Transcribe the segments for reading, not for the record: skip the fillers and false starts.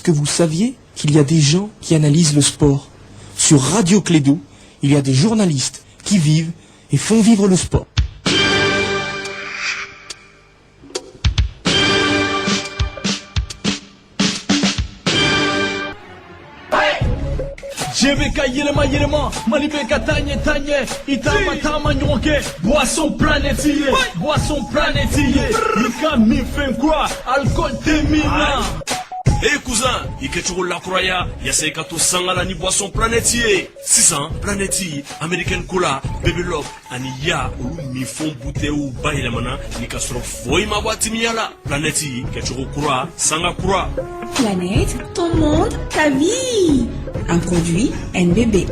Est-ce que vous saviez qu'il y a des gens qui analysent le sport? Sur Radio Clédou, il y a des journalistes qui vivent et font vivre le sport. JBK yelema Malibeka tanye Itama tama nyonke Boisson planétier Ika mi fait quoi Alcool terminant. Eh cousin, Ikechuru la croya, Yaseka to sangala ni boisson planétier. 600 planétier, American Cola, Baby Love, Aniya, ou mi font bouteille ou bahilamana, Nikastro foi ma watimiala. Planétier, Kechuru Kura, Sanga Kura. Planète, ton monde, ta vie. Un produit NBB.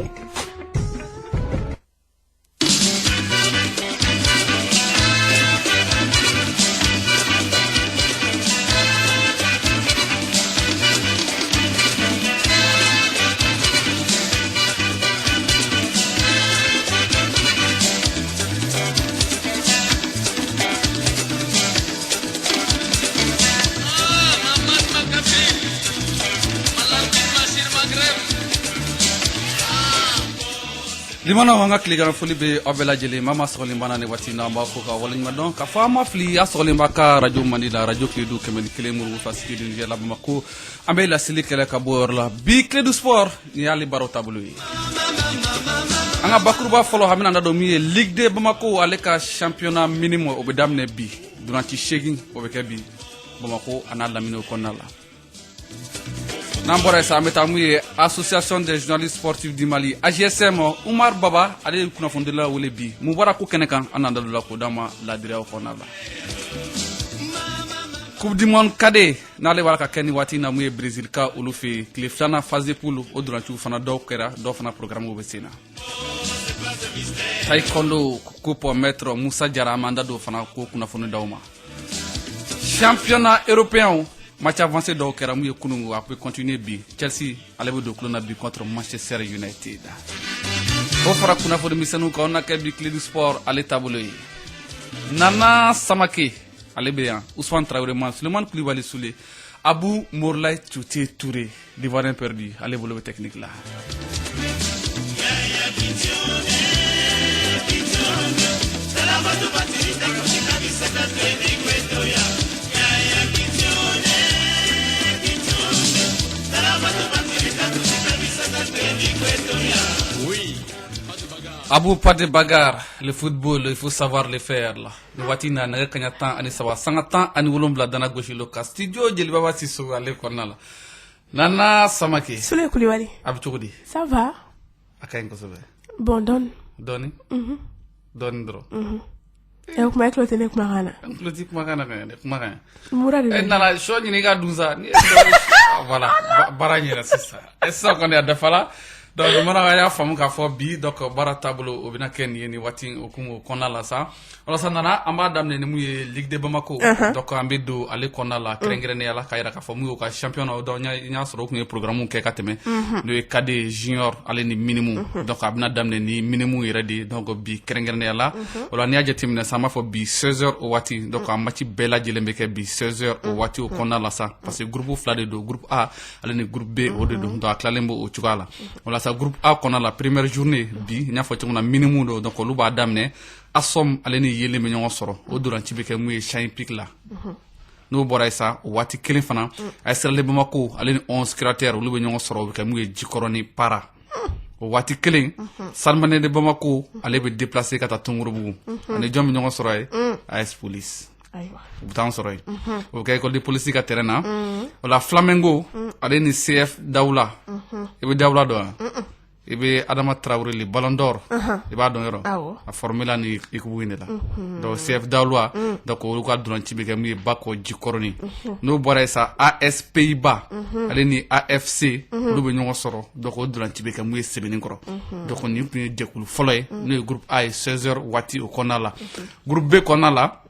limana wanga kliga foli be obela jele mama sogoli bana ne watina ba ko ka walin madon ka fama fli ya sogoli baka radio manila radio Clédou kemen kele muru fasiki din jela bamako ambe la sili kele ka bor la bi Clédou sport ni ali baro tabulu yi anga bakurba folo hamina ndado mi ligue de bamako aleka championnat minimum obedamne bi durant shaking obeke bi bamako anala mino konala Nambora sa metamuye Association des journalistes sportifs du Mali AGSM Oumar Baba ale kuna fondela wole bi mubara ko kenekan anandalo la ko dama la dire ko nala Coupe du monde cadet nale wala ka keni wati na muye Brésil ka ulufi Cliftana phase poule o durantu fana dokera do fana programme o besina Taekwondo coupe maître Moussa Diarra manda do fana ko kuna fonu dawma Championnat européen match avancé do kera mu yekunungu a peut continuer bi Chelsea allait do klona bi contre Manchester United o fara kuna fo de misanu ko na ke bi Clédou sport ale tabolo yi Nana Samake ale bien Ousmane Traoré man Suleiman Koulibaly Soulé Abou Mourlay Tchouté Touré l'Ivoirien perdu ale bolo technique là Abou pas de bagarre, le football, il faut savoir le faire là. Le watina na kanyatan ani sawa sangatan ani wolombla dana goshi loka studio jeli baba siso ale konala. Nana Samake. Souley Koulibaly. Abi chokodi. Ça va? Akayen ko sobe. Bon donne. Doni? Doni dro. E kuma eklo tene kuma kana. Kloti kuma kana kana kuma kana. Mura de. Nala shoni ni ga dunza ni. Voilà, baranye la c'est ça. Et ça qu'on est à defala. Donc mona ya famu ka fo bi donc bara tableau o bina ken yeni wati okumu konala sa wala sanana amba damne ni muye Ligue de Bamako donc ambe do ale konala krengrene yala kayra ka famu ka championnat do nya soro ku programme ke kateme le cadet junior ale ni minimum donc abna damne ni minimum iredi donc bi krengrene yala wala nya jetimne sama fo bi 16h o wati donc match bela jelembe ke bi 16h o wati o konala sa parce que groupe flade do groupe A ale ni groupe B o de do donc klalembo o chugala wala sa groupe A qu'on a la première journée bi nya fo tuna minimum do donc lu ba damne asom ale ni yele me ñoo soro o duran ci beke muy shine pick la no boray sa wati kelin fana ay serle Bamako ale ni 11 cratère lu be ñoo soro beke muy jikoroni para wati kelin salmane de Bamako ale be déplacer kata tungurubu ane jom ñoo soro ay AS police Aywa. Butan soro o kay école de police ka terrain wala Flamengo ale ni CF Daoula e be Daoula do e be Adama Traoré le Ballon d'Or e ba don yoro a formula ni ikuwine la do CF Daoula do ko ko duran ci be gam ni bako jikoroni no bore sa AS Pays-Bas ale ni AFC lu be ñoo soro do ko duran ci be gam ni sebeni koro do ko ni dekul folay no groupe A 16h wati o konala groupe B konala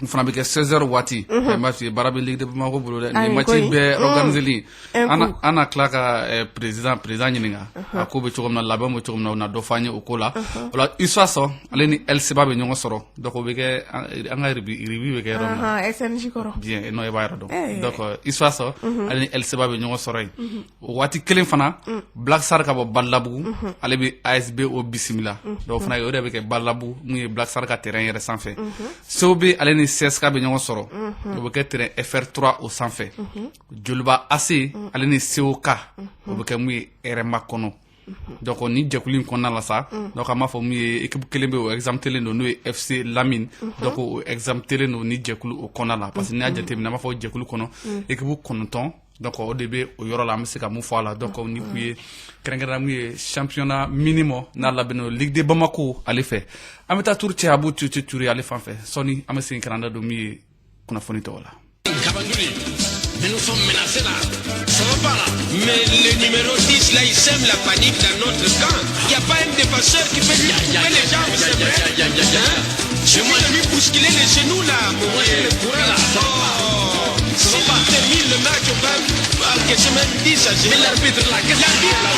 fana bɛ kɛ 16h waati m'a f'i ye baara bɛ ligue de Bamako bolo dɛ nin match koyi. bɛɛ organiseli Un ana tila ka président ɲininka a ko bɛ cogo min na labɛn bɛ cogo min na o na dɔ fɔ an ye o ko la o la Issoua Sow ale ni El Seba bɛ ɲɔgɔn sɔrɔ donc o bɛ kɛ an ka ribi bɛ kɛ yɔrɔ min na SNJ kɔrɔ bien non e b'a yɔrɔ dɔn donc Issoua Sow ale ni El Seba bɛ ɲɔgɔn sɔrɔ yen o waati kelen fana Black Star ka bɔ Balabugu ale bɛ ASBO bisimila donc fana o de bɛ kɛ Balabugu mun ye Black Star ka terrain yɛrɛ sanfɛ Sobe ale ni CSK bɛ ɲɔgɔn sɔrɔ o bɛ kɛ terrain FR3 o sanfɛ Joliba AC ale ni COK o bɛ kɛ mun ye RMA kɔnɔ donc ni jɛkulu in kɔnɔna la sa donc an b'a fɔ mun ye équipe kelen bɛ o exemptelen don n'o ye FC Lamine donc o exemptelen don ni jɛkulu o kɔnɔna la parce que n'i y'a jateminɛ an b'a fɔ jɛkulu kɔnɔ équipe 9 donc o de bɛ o yɔrɔ la an bɛ se ka mun fɔ a la donc ni kun ye kɛrɛnkɛrɛnnenya mun ye championnat minimum n'a labɛnnen Ligue de Bamako ale fɛ an bɛ taa tour cɛ Abu Ture ale fan fɛ sɔni an bɛ segin ka na don min ye kunnafoni tɔw la. Mais nous sommes menacés là. Ça va pas là. Mais le numéro 10 là, il sème la panique dans notre camp. Il n'y a pas un défenseur qui peut lui couper les jambes, c'est vrai. Je vais lui bousculer les genoux là. Moi, je le pourrais là. Ça va pas terminer le match au bas. Que je me dise à gérer. Mais l'arbitre là,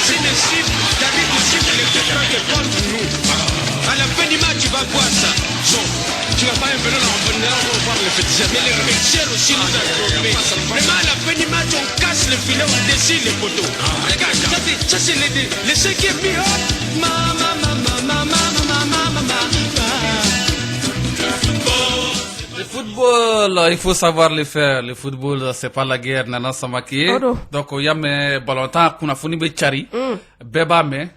c'est le cible. L'arbitre cible les pétrants qui contre nous. À la fin du match, tu vas voir ça. Tu vas pas un peu là, on va voir le féticheur. Mais les féticheurs aussi nous ont trompés. Vraiment, à la fin du match, on casse le filet, on dessine les poteaux. Regarde, ça c'est les cinquièmes mis. Le football, il faut savoir le faire. Le football, c'est pas la guerre, Nana Samaki. Donc, il y a mes ballons, kunnafoni be cari. Bɛɛ b'a mɛn.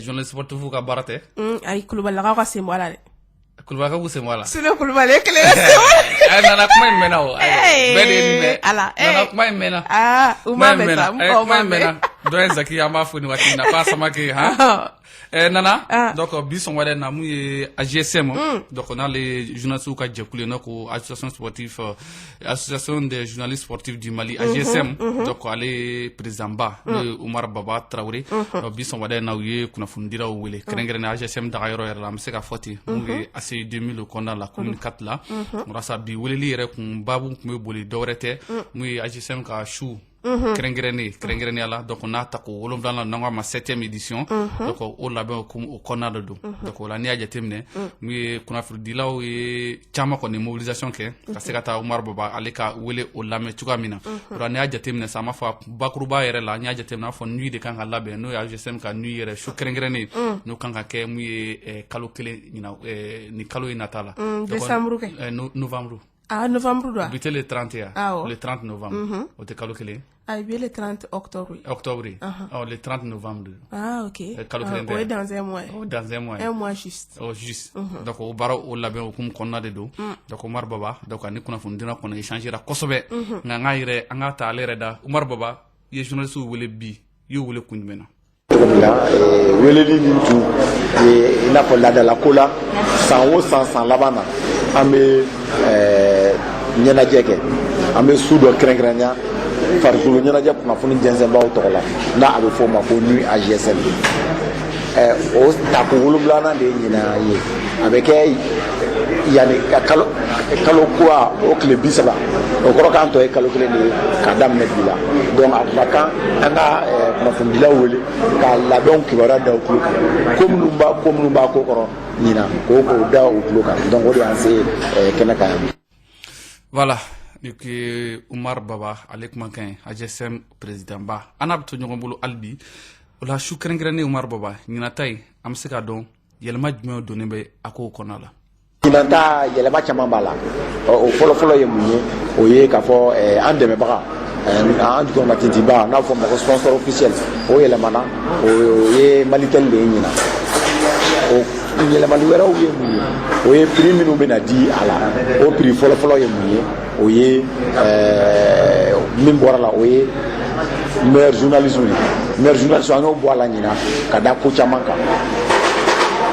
Journaliste sportif ka baara tɛ. Ayi Kulubalilakaw ka sen bɔ a la dɛ. Kulubalilakaw k'u sen bɔ a la. Sinon Kulubali ye kelen ka sen bɔ. Nana kuma in mɛnna o. Bɛɛ de ye nin mɛn. Ala. Nana kuma in mɛnna. U m'a mɛn sa. Kuma in mɛnna. Dɔ ye Zaki an b'a fo nin waati in na k'a Samaki han. Nana donc bi sɔn wɛrɛ na mun ye AGSM donc n'ale journalistes ka jɛkulu ye n'o ko association des journalistes sportifs du Mali AGSM donc ale président ba n'o ye Umar Baba Traoré donc bi sɔn wɛrɛ na u ye kunnafonidilaw wele kɛrɛnkɛrɛnnen AGSM daga yɔrɔ yɛrɛ la an bɛ se ka fɔ ten mun ye ACI 2000 o kɔnɔna la commune 4 la walasa bi weleli yɛrɛ kun baabu kun bɛ boli dɔwɛrɛ tɛ mun ye AGSM ka su kɛrɛnkɛrɛnnenya la donc n'a ta ko 7 n'an k'a ma 7e édition donc o labɛn o kɔnɔna de don donc o la n'i y'a jateminɛ mun ye kunnafonidilaw ye caman kɔni mobilisation kɛ ka se ka taa Umar Baba ale ka wele o lamɛn cogoya min na o la n'i y'a jateminɛ sa an b'a fɔ bakuruba yɛrɛ la n'i y'a jateminɛ a fɔ nuit de kan ka labɛn n'o ye AGSM ka nuit yɛrɛ su kɛrɛnkɛrɛnnen n'o kan ka kɛ mun ye kalo kelen nin kalo in nata la décembre kɛ novembre novembre do bi tɛ le 31 le 30 novembre o tɛ kalo kelen Ah, bien le 30 octobre. Octobre. Oh, le 30 novembre. Ah, ok. Oui, dans un mois. Oh, dans un mois. Un mois juste. Oh, juste. Donc, au bar au label au kum konna de do. Donc, Umar Baba, donc ani kuna fundina kona échanger la kosobe. Nga ngaire anga ta alereda. Umar Baba, ye journaliste wele bi, yo wele kunmena. Weleli nintu i n'a fɔ laadalakola san o san laban na an bɛ ɲɛnajɛ kɛ an bɛ su dɔ kɛrɛnkɛrɛnya farikolo ɲɛnajɛ kunnafoni jɛnsɛnbaaw tɔgɔ la n'a a bɛ fɔ o ma ko nuit AGSM o tako 7 de ye ɲinan ye a bɛ kɛ yanni kalo kura o tile 30 o kɔrɔ k'an tɔ ye kalo kelen de ye k'a daminɛ bi la donc a tun ka kan an ka kunnafonidilaw wele k'a labɛnw kibaruya da u tulo kan ko minnu b'a ko kɔrɔ ɲinan k'o da u tulo kan donc o de y'an se kɛnɛ kan yan. Voilà. Donc, Umar Baba, ale kumakan AGSM président ba an n'a bɛ to ɲɔgɔn bolo hali bi o la su kɛrɛnkɛrɛnnen Umar Baba ɲinata ye an bɛ se k'a dɔn yɛlɛma jumɛn donnen bɛ a kow kɔnɔna la. Ɲinata yɛlɛma caman b'a la o fɔlɔfɔlɔ ye mun ye o ye k'a fɔ an dɛmɛbaga an jukɔrɔma tintinba n'a fɔ ma ko sponsor officiel o yɛlɛmana o ye Malitel de ye ɲinan o yɛlɛmali wɛrɛw ye mun ye o ye prix minnu bɛna di a la o prix fɔlɔfɔlɔ ye mun ye o ye min bɔra la o ye meilleur journalisme an y'o bɔ a la ɲinan ka da ko caman kan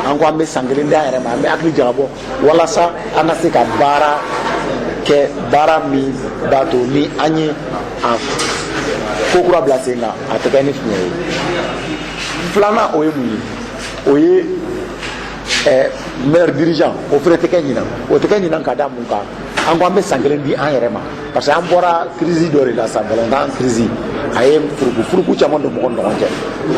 an ko an bɛ san kelen d'an yɛrɛ ma an bɛ hakili jagabɔ walasa an ka se ka baara kɛ baara min b'a to ni an ye a ko kura bila sen kan a tɛ kɛ ni fiɲɛ ye filanan o ye mun ye o ye maire dirigeant o fana tɛ kɛ ɲinan o tɛ kɛ ɲinan ka da mun kan an ko an bɛ san kelen di an yɛrɛ ma parce que an bɔra crise dɔ de la sa ballontan crise a ye furuku caman don mɔgɔ ni ɲɔgɔn cɛ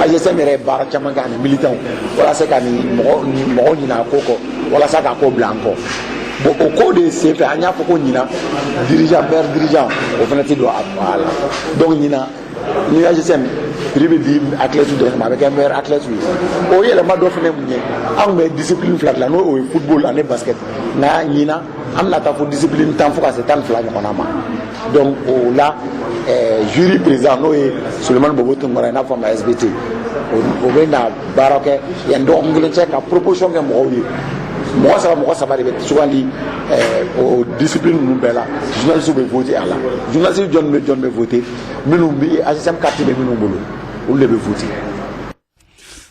AGSM yɛrɛ ye baara caman kɛ ani militants walasa ka ni mɔgɔ ɲinɛ a ko kɔ walasa k'a ko bila an kɔ bon o ko de senfɛ an y'a fɔ ko ɲina maire dirigeant o fana tɛ don a la donc ɲina ni AGSM prix bɛ di athlètes dɔrɔn ma a bɛ kɛ meilleur athlète ye o yɛlɛma dɔ fana mun ye an tun bɛ discipline fila dilan n'o ye football ani basket nka ɲina an bɛna taa fo discipline 10 fo ka se 12 ɲɔgɔnna ma donc o la jury président n'o ye Sulemani Bobo Tunkara i n'a fɔ ma SBT o bɛ na baara kɛ yanni dɔgɔkun kelen cɛ ka proposition kɛ mɔgɔw ye mɔgɔ saba de bɛ sugandi o discipline ninnu bɛɛ la journaliste bɛ voter a la journaliste jɔn bɛ voter minnu bɛ AGSM carte bɛ minnu bolo olu de bɛ voter.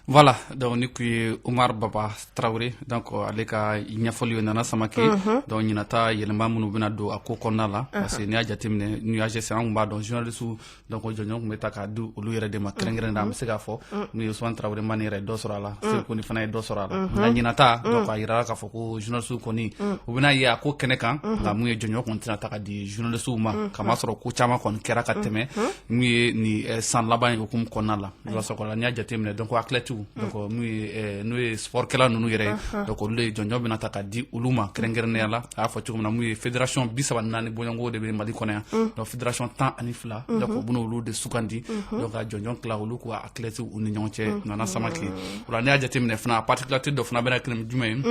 Voilà, donc ni kuye Omar Baba Traoré, donc ale ka ɲɛfɔli nana samake donc ɲinata yɛlɛma minnu bɛna don a ko kɔnɔna la parce que ni y'a jateminɛ ni AGSM an b'a dɔn journaliste donc jɔnjɔn tun bɛ ta k'a di olu yɛrɛ de ma kɛrɛnkɛrɛnnen an bɛ se k'a fɔ ni Ousmane Traoré Mane yɛrɛ dɔ sɔrɔ a la Seku fana ye dɔ sɔrɔ a la nka ɲinata donc a yirala k'a fɔ ko journaliste kɔni u bɛna ye a ko kɛnɛ kan nka mun ye jɔnjɔn kɔni tɛna ta ka di journaliste ma kamasɔrɔ ko caman kɔni kɛra ka tɛmɛ mun ye nin san laban ye hukumu kɔnɔna la ni y'a jateminɛ donc athlète donc n'o ye sportkɛla ninnu yɛrɛ donc olu de jɔnjɔn bɛna ta ka di olu ma kɛrɛnkɛrɛnnenya la a y'a fɔ cogo min na mun ye fédération 34 bɔɲɔgɔnko de bɛ Mali kɔnɔ yan donc fédération 12 donc u bɛna olu de sugandi donc ka jɔnjɔn tila olu k'u athlètes u ni ɲɔgɔn cɛ Nana Samake o la n'i y'a jateminɛ fana particularité dɔ fana bɛna kɛ jumɛn ye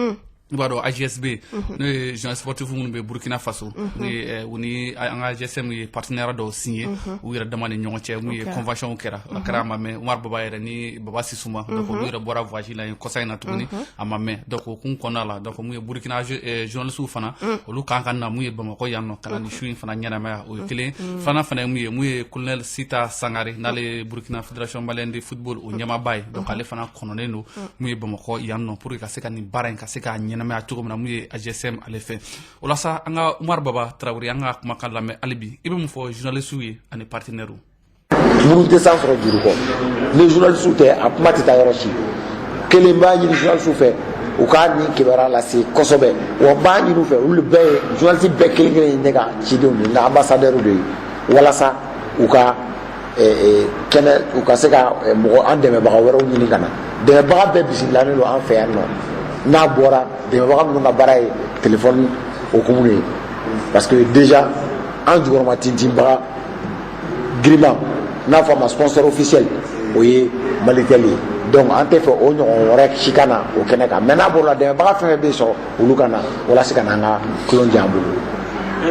i b'a dɔn AGSB n'o ye jeunesse sportif minnu bɛ Burkina Faso u ni an ka AGSM ye partenaire dɔw signé u yɛrɛ dama ni ɲɔgɔn cɛ mun ye convention kɛra a kɛra a ma mɛn Umar Baba yɛrɛ ni Baba Sissouma donc olu yɛrɛ bɔra voyage la yen kɔsa in na tuguni a ma mɛn donc o kun kɔnɔna la donc mun ye Burkina journalistes fana olu kan ka na mun ye Bamakɔ yan nɔ ka na ni su in fana ɲɛnamaya o ye kelen fana ye mun ye colonel Sita Sangare n'ale ye Burkina Fédération Malienne de Football o ɲɛmaaba ye donc ale fana kɔnɔnen don mun ye Bamakɔ yan nɔ pour que ka se ka nin baara in ka se ka ɲɛnamaya cogo min na mun ye AGSM ale fɛ o la sa an ka Umar Baba Traoré an ka kumakan lamɛn hali bi i bɛ mun fɔ journalistes ye ani partenaires minnu tɛ san sɔrɔ juru kɔ ni journalistes tɛ a kuma tɛ taa yɔrɔ si kelen b'a ɲini journalistes fɛ u k'a ni kibaruya lase kosɛbɛ wa b'a ɲini u fɛ olu bɛɛ ye journaliste bɛɛ kelen kelen ye ne ka cidenw de ye n ka ambassadeurs de ye walasa u ka kɛnɛ u ka se ka mɔgɔ an dɛmɛbaga wɛrɛw ɲini ka na dɛmɛbaga bɛɛ bisimilanen don an fɛ yan nɔ n'a bɔra dɛmɛbaga minnu ka baara ye téléphone hukumu ye parce que déjà an jukɔrɔma tintinbaga giriman n'a fɔ a ma sponsor officiel o ye Malitel ye donc an tɛ fɛ o ɲɔgɔn wɛrɛ si ka na o kɛnɛ kan mais n'a bɔra dɛmɛbaga fɛn fɛn bɛ sɔrɔ olu ka na walasa ka na an ka kulon diya an bolo.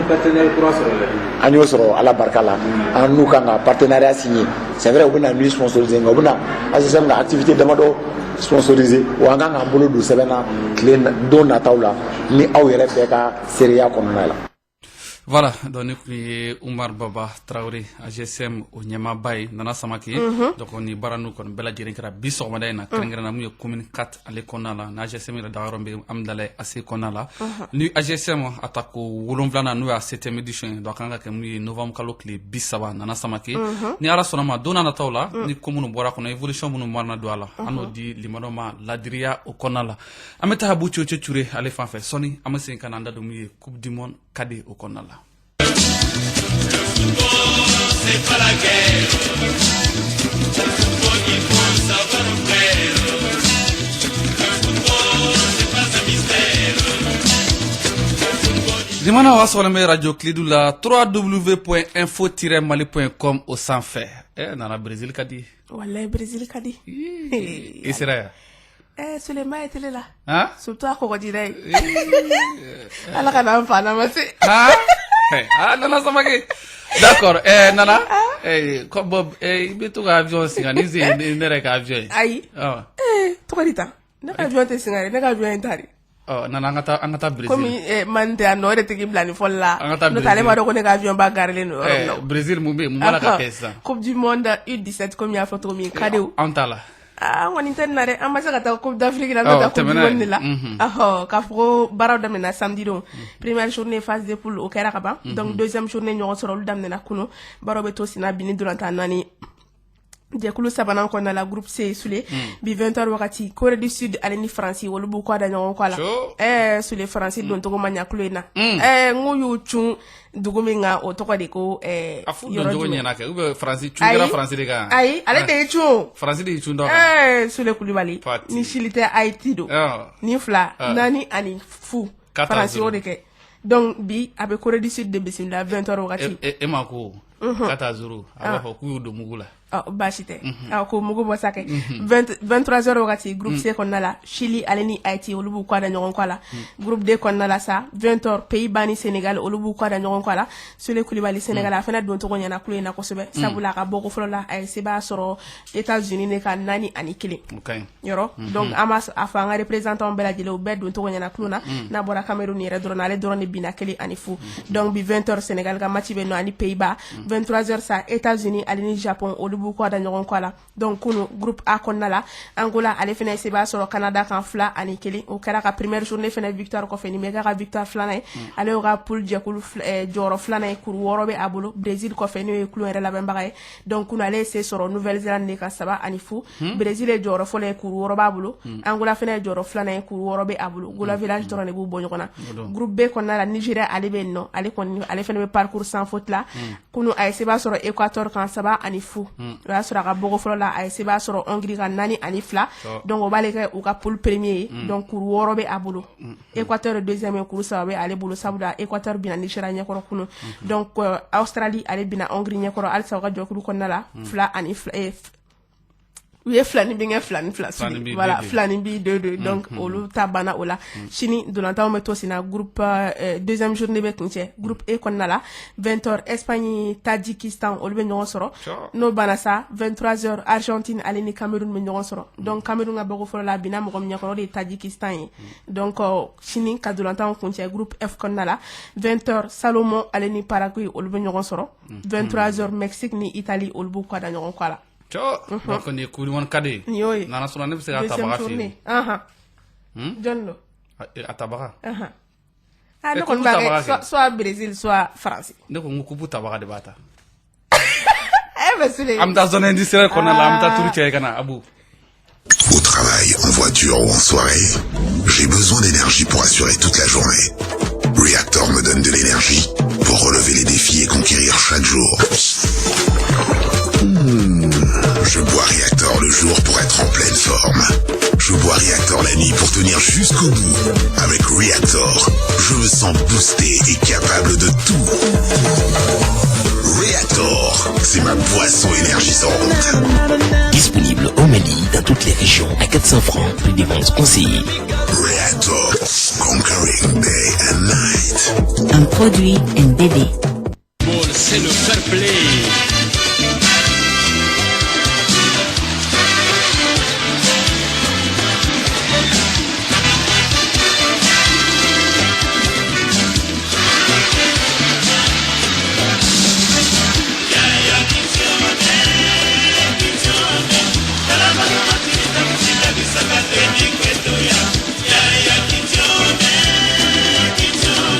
partenaire kura sɔrɔ la an y'o sɔrɔ ala barika la an n'u kan ka partenariat signé c'est vrai u bɛna nuit sponsoriser nka u bɛna AGSM ka activité damadɔ sponsoriser wa an kan k'an bolo don sɛbɛnna tile don nataw la ni aw yɛrɛ bɛɛ ka seereya kɔnɔna la. Voilà, donc ni kun ye Umar Baba Traoré AGSM o ɲɛmaaba ye Nana Samake donc ni baara n'u kɔni bɛɛ lajɛlen kɛra bi sɔgɔmada in na kɛrɛnkɛrɛnna mun ye commune 4 ale kɔnɔna la ni AGSM yɛrɛ dagayɔrɔ bɛ Amidalayi ACE kɔnɔna la ni AGSM a ta ko 7nan n'o y'a 7e édition ye donc a kan ka kɛ mun ye novembre kalo tile 30 Nana Samake ni ala sɔnna ma don n'a nataw la ni ko minnu bɔra kɔnɔ évolution minnu mana don a la an n'o di limanɔ ma ladiriya o kɔnɔna la an bɛ taa Habu Cece Ture ale fan fɛ sɔni an bɛ segin ka na an da don mun ye coupe du monde kadi o kɔnɔna la. C'est pas la guerre. Le football, il faut savoir faire. Le football, c'est pas un mystère. Dimana wa sɔrɔ bɛ radio Clédou la www.info-mali.com au sanfɛ nana Brésil ka di wallahi Brésil ka di i sera yan Suleiman ye télé la hein surtout a kɔgɔjida ye ala ka n'an fa na ma se Nana Samake d'accord Nana ko Bob i bɛ to ka avion singa ni ne yɛrɛ ka avion ye ayi tɔgɔ di tan ne ka avion tɛ singa dɛ ne ka avion ye tari Nana an ka taa Brésil komi man tɛ yan nɔ o de tigi bila ni fɔli la n'o tɛ ale b'a dɔn ko ne ka avion ba garilen don yɔrɔ min na Brésil mun bɛ yen mun b'a la ka kɛ sisan coupe du monde U17 komi y'a fɔ cogo min kadew an t'a la an kɔni tɛ nin na dɛ an ma se ka taa coupe d'Afrique la an bɛ taa coupe du monde de la k'a fɔ ko baaraw daminɛna samedi don première journée phase de poule o kɛra ka ban donc deuxième journée ɲɔgɔn sɔrɔ olu daminɛna kunu baaraw bɛ to senna bi ni dolantan naani jɛkulu sabanan kɔnɔna la groupe C Sule bi 20h wagati Corée du Sud ale ni Faransi olu b'u kɔ da ɲɔgɔn kɔ la Sule Faransi don togo ma ɲa kulo in na ŋu y'u cun dugu min kan o tɔgɔ de ko yɔrɔ jumɛn ɲɛna kɛ ou bien Faransi cun kɛra Faransi de kan ayi ale de y'i cun Faransi de y'i cun dɔ kan Sule Kulibali ni Chili tɛ Haïti don ni 2 4 ani fu Faransi o de kɛ donc bi a bɛ Corée du Sud de bisimila 20h wagati e ma ko ka taa zuru a b'a fɔ k'u y'u don mugu la baasi tɛ ko mugu bɔ sa kɛ 23h wagati groupe C kɔnɔna la Chili ale ni Haïti olu b'u kɔ da ɲɔgɔn kɔ la groupe D kɔnɔna la sa 20h Pays-Bas ni Sénégal olu b'u kɔ da ɲɔgɔn kɔ la Sule Kulibali Sénégal a fana don tɔgɔ ɲɛna kulo in na kosɛbɛ sabula a ka bɔ ko fɔlɔ la a ye se b'a sɔrɔ États-Unis ne ka 4 ani 1 yɔrɔ donc an b'a a fɔ an ka représentant bɛɛ lajɛlen u bɛɛ don tɔgɔ ɲɛna kulo na n'a bɔra Cameroun yɛrɛ dɔrɔn ale dɔrɔn de binna 1 ani fu donc bi 20h Sénégal ka match bɛ nɔ ani Pays-Bas 23h sa États-Unis ale ni Japon olu b'u kɔ da ɲɔgɔn kɔ la donc kunu groupe A kɔnɔna la Angola ale fɛnɛ se b'a sɔrɔ Canada kan 2 ani 1 o kɛra ka première journée fɛnɛ victoire kɔfɛ ni mɛka ka victoire filanan ye ale y'o ka poule jɛkulu jɔyɔrɔ filanan ye kuru 6 bɛ a bolo Brésil kɔfɛ n'o ye kulo yɛrɛ labɛnbaga ye donc kunu ale se sɔrɔ Nouvelle-Zélande de ka 7 ani fu Brésil ye jɔyɔrɔ fɔlɔ ye kuru 6 b'a bolo Angola fɛnɛ ye jɔyɔrɔ filanan ye kuru 6 bɛ a bolo Gola Village dɔrɔn de b'u bɔ ɲɔgɔn na groupe B kɔnɔna la Nigeria ale bɛ yen nɔ ale fɛnɛ bɛ parcours sans faute la kunu a se b'a sɔrɔ Équateur kan 7 ani fu o y'a sɔrɔ a ka bɔko fɔlɔ la a se b'a sɔrɔ Hongrie ka 4 ani 2 donc o b'ale kɛ u ka poule premier ye donc kuru 6 bɛ a bolo Équateur deuxième ye kuru 3 bɛ ale bolo sabula Équateur bina Nigeria ɲɛkɔrɔ kunu donc Australie ale bina Hongrie ɲɛkɔrɔ halisa u ka jɔkulu kɔnɔna la 2 ani 2 u ye filani bɛ kɛ filani fila suli voilà filani bi 2-2 donc olu ta banna o la sini dolantanw bɛ to sina groupe deuxième journée bɛ kun cɛ groupe E kɔnɔna la 20h Espagne Tadjikistan olu bɛ ɲɔgɔn sɔrɔ n'o banna sa 23h Argentine ale ni Cameroun bɛ ɲɔgɔn sɔrɔ donc Cameroun ka bɔko fɔlɔ la bina mɔgɔ min ɲɛkɔrɔ o de ye Tadjikistan ye donc sini ka dolantanw kun cɛ groupe F kɔnɔna la 20h Salomon ale ni Paraguay olu bɛ ɲɔgɔn sɔrɔ 23h Mexique ni Italie olu b'u kɔ da ɲɔgɔn kɔ la donc ni kuri wan kade nana sɔrɔ ne bɛ se ka tabaga fi John do a tabaga ne kɔni b'a kɛ soit Brésil soit France ne ko n ko kupu tabaga de b'a ta an bɛ taa zone industrielle kɔnɔna la an bɛ taa turu cɛ ka na Abu. Au travail, en voiture ou en soirée, j'ai besoin d'énergie pour assurer toute la journée. Reactor me donne de l'énergie pour relever les défis et conquérir chaque jour. Je bois Reactor le jour pour être en pleine forme. Je bois Reactor la nuit pour tenir jusqu'au bout. Avec Reactor, je me sens boosté et capable de tout. Reactor, c'est ma boisson énergisante. Disponible au Mali, dans toutes les régions, à 400 francs, prix des ventes conseillées. Reactor, conquering day and night. Un produit NBD. C'est le fair play.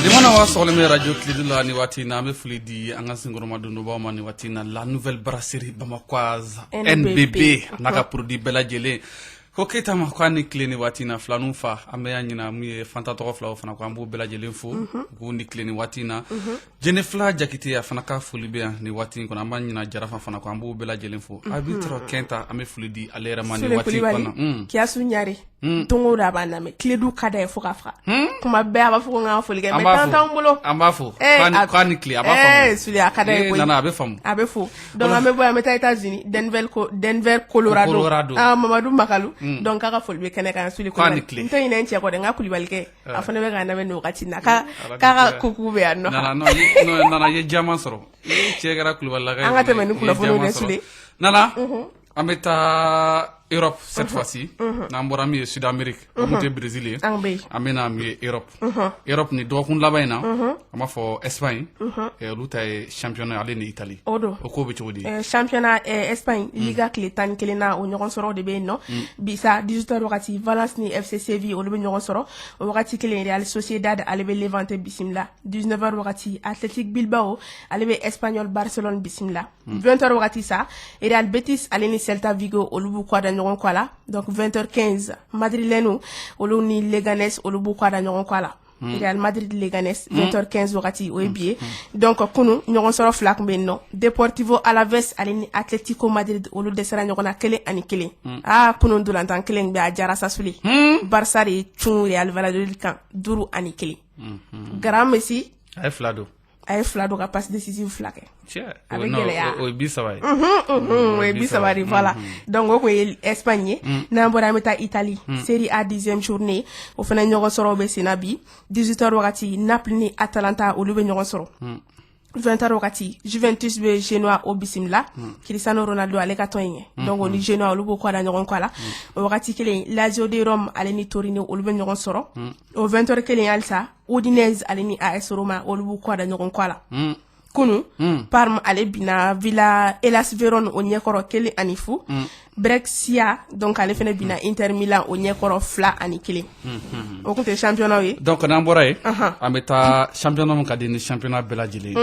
Dimana wa sɔgɔlen radio Kiledu la ni waati na an bɛ foli di an ka senkɔrɔma dondobaw ma ni waati na la nouvelle brasserie Bamakoise NBB n'a ka produit bɛɛ lajɛlen ko Keita ma ko a ni tile ni waati na filaninw fa an bɛ y'a ɲina mun ye Fanta tɔgɔ filaw fana ko an b'o bɛɛ lajɛlen fo k'u ni tile ni waati na Jenefla Jakite a fana ka foli bɛ yan ni waati in kɔnɔ an b'a ɲina Jarafa fana ko an b'o bɛɛ lajɛlen fo Arbitre Kenta an bɛ foli di ale yɛrɛ ma ni waati in kɔnɔ Kiasu Ɲare don o don a b'a lamɛn Kiledu ka d'a ye fo ka faga kuma bɛɛ a b'a fɔ ko n ka foli kɛ mais temps t'anw bolo an b'a fo k'a ni tile a b'a faamu Sule a ka d'a ye koyi nana a bɛ faamu a bɛ fo donc an bɛ bɔ yan an bɛ taa États-Unis Denver Colorado Mamadou Makalu donc k'a ka foli bɛ kɛnɛ kan Sule Kulibali n tɛ ɲinɛ n cɛ kɔ dɛ n ka Kulibali kɛ a fana bɛ k'an lamɛn nin wagati na k'a ka kuku bɛ yan nɔ nana ye jama sɔrɔ cɛ kɛra Kulibali la an ka tɛmɛ ni kunnafoniw de Sule nana an bɛ taa Europe cette fois-ci. N'an bɔra min ye Sud Amérique. O mun tɛ Brésil ye. An bɛ yen. An bɛna min ye Europe. Europe ni dɔgɔkun laban in na. An b'a fɔ Espagne. Olu ta ye championnat ale ni Italie. O don. O ko bɛ cogo di. Championnat Espagne Liga tile 11 na o ɲɔgɔn sɔrɔ de bɛ yen nɔ. Bisa 18h wagati Valence ni FC Sevilla olu bɛ ɲɔgɔn sɔrɔ. O wagati kelen Real Sociedad ale bɛ Levante bisimila. 19h wagati Athletic Bilbao ale bɛ Espanyol Barcelone bisimila. 20h wagati sa Real Betis ale ni Celta Vigo olu b'u kɔ da ɲɔgɔn kɔ la. Donc 20h15 Madrilène olu ni Leganés olu b'u kɔ da ɲɔgɔn kɔ la. Real Madrid Leganés 20h15 wagati o ye bi ye. Donc kunu ɲɔgɔn sɔrɔ fila kun bɛ yen nɔ. Deportivo Alaves ale ni Atletico Madrid olu dɛsɛra ɲɔgɔn na 1-1. Kunu dolantan kelen bɛ a jara sasule. Barça de ye cun Real Valladolid kan 5-1. Grand Messi a ye fila don. A ye fila don ka passe décisive fila kɛ. A bɛ gɛlɛya. O ye 30 ye. O ye 30 de voilà. Donc o kun ye Espagne ye. N'an bɔra an bɛ taa Italie. Serie A 10e journée. O fana ɲɔgɔn sɔrɔ bɛ sen na bi. 18h wagati Naples ni Atalanta olu bɛ ɲɔgɔn sɔrɔ. 20h wagati Juventus bɛ Genoa o bisimila. Cristiano Ronaldo ale ka tɔn ye. Donc o ni Genoa olu b'o kɔ da ɲɔgɔn kɔ la. O wagati kelen Lazio de Rome ale ni Torino olu bɛ ɲɔgɔn sɔrɔ. O 20h kelen halisa Udinese ale ni AS Roma olu b'u kɔ da ɲɔgɔn kɔ la. Kunu Parme ale bina Villa Hellas Verona o ɲɛkɔrɔ 1-0. Brexia donc ale fana bina Inter Milan o ɲɛkɔrɔ 2-1. O kun tɛ championnat ye. Donc n'an bɔra ye an bɛ taa championnat mun ka di ni championnat bɛɛ lajɛlen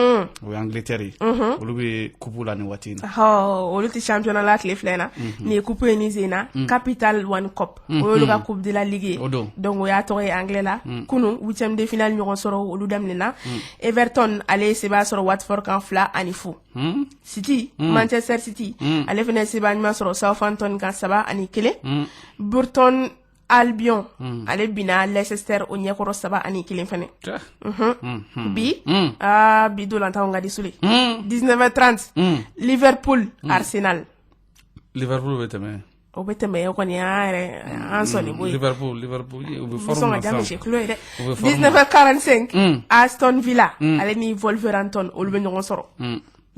o ye Angleterre ye. Olu bɛ coupe la ni waati in na. Olu tɛ championnat la tile filɛ in na. Ni ye coupe ye ni sen na Capital One Cup o y'olu ka coupe de la ligue ye. Donc o y'a tɔgɔ ye anglais la. Kunu 8e de finale ɲɔgɔn sɔrɔ olu daminɛna. Everton ale sɛbɛn sɔrɔ Watford kan 2-0. City Manchester City ale fana sɛbɛn ɲuman sɔrɔ Southampton kan 3-1. Burton Albion ale bina Leicester o ɲɛkɔrɔ 7-1 fana. Bi dolantanw ka di sule. 19h30 Liverpool Arsenal. Liverpool bɛ tɛmɛ. O bɛ tɛmɛ o kɔni an sɔnni boyi. Liverpool u bɛ forme na sisan. 19h45 Aston Villa ale ni Wolverhampton olu bɛ ɲɔgɔn sɔrɔ.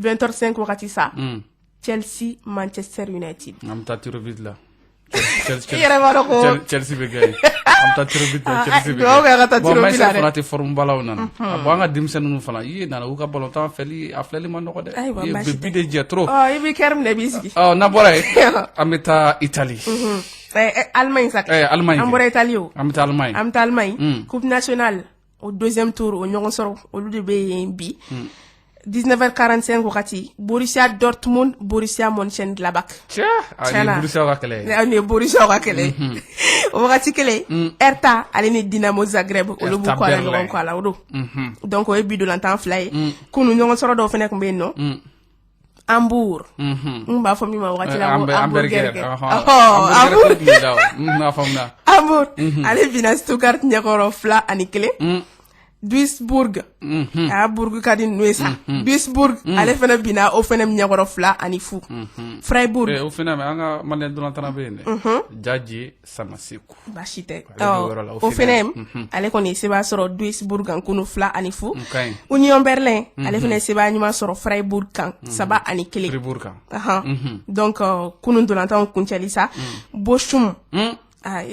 20h05 wagati sa Chelsea Manchester United. An bɛ taa tiro bit la. Chelsea bɛ gagné. An bɛ taa tiro bit la Chelsea bɛ gagné. Bon Manchester fana tɛ forme balaw nana. Bon an ka denmisɛnninw fana i nana u ka ballon tan fɛli a filɛli ma nɔgɔ dɛ. I bɛ bi de jɛ trop. I bɛ kɛrɛ minɛ b'i sigi. N'an bɔra yen an bɛ taa Italie. Allemagne sa. Allemagne. An bɔra Italie o. An bɛ taa Allemagne. An bɛ taa Allemagne. Coupe nationale au 2e tour o ɲɔgɔn sɔrɔ olu de bɛ yen bi. 19h45 wagati Borussia Dortmund Borussia Mönchengladbach. Borussia ka kɛlɛ. Ni Borussia ka kɛlɛ. O wagati kelen Hertha ale ni Dinamo Zagreb olu b'u kɔ da ɲɔgɔn kɔ la o don. Donc o ye bi dolantan fila ye. Kunu ɲɔgɔn sɔrɔ dɔw fana tun bɛ yen nɔ. Hambourg. N b'a fɔ min ma wagati la ko hamburger. Hambourg ale bina Stuttgart ɲɛkɔrɔ 2-1. Duisburg Burg ka di n'o ye sa. Duisburg ale fana bina o fana ɲɛkɔrɔ 2-0. Freiburg o fana an ka Mali dolantan bɛ yen dɛ. Jaji Samaseku. Baasi tɛ. O fana ale kɔni sɛbɛn sɔrɔ Duisburg kan kunu 2-0. Union Berlin ale fana sɛbɛn ɲuman sɔrɔ Freiburg kan 3-1. Freiburg kan. Donc kunu dolantan kuncɛli sa. Bochum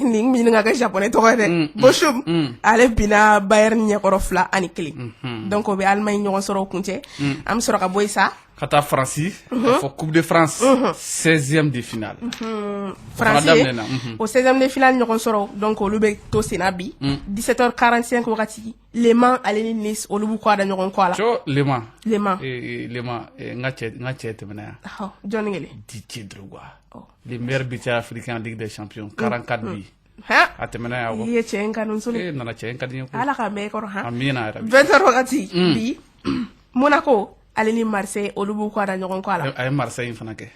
ni min ka kɛ japonais tɔgɔ dɛ. Bochum ale bina Bayern ɲɛkɔrɔ 2-1. Donc o bɛ Allemagne ɲɔgɔn sɔrɔ o kuncɛ. An bɛ sɔrɔ ka bɔ yen sa. Ka taa Faransi fɔ Coupe de France 16e de finale. Faransi o 16e de finale ɲɔgɔn sɔrɔ donc olu bɛ to senna bi. 17h45 wagati Le Mans ale ni Nice olu b'u kɔ da ɲɔgɔn kɔ la. Le Mans. Le Mans n ka cɛ tɛmɛna yan. Jɔnni kelen. Didier Drogba. Le meilleur buteur africain en Ligue des Champions 44 buts. A tɛmɛna yan. I ye cɛ in kanu sunu. Nana cɛ in ka di n ye. Ala ka mɛn kɔrɔ han. Amina yɛrɛ. 20h wagati bi Monaco ale ni Marseille olu b'u kɔ da ɲɔgɔn kɔ la. A ye Marseille fana kɛ.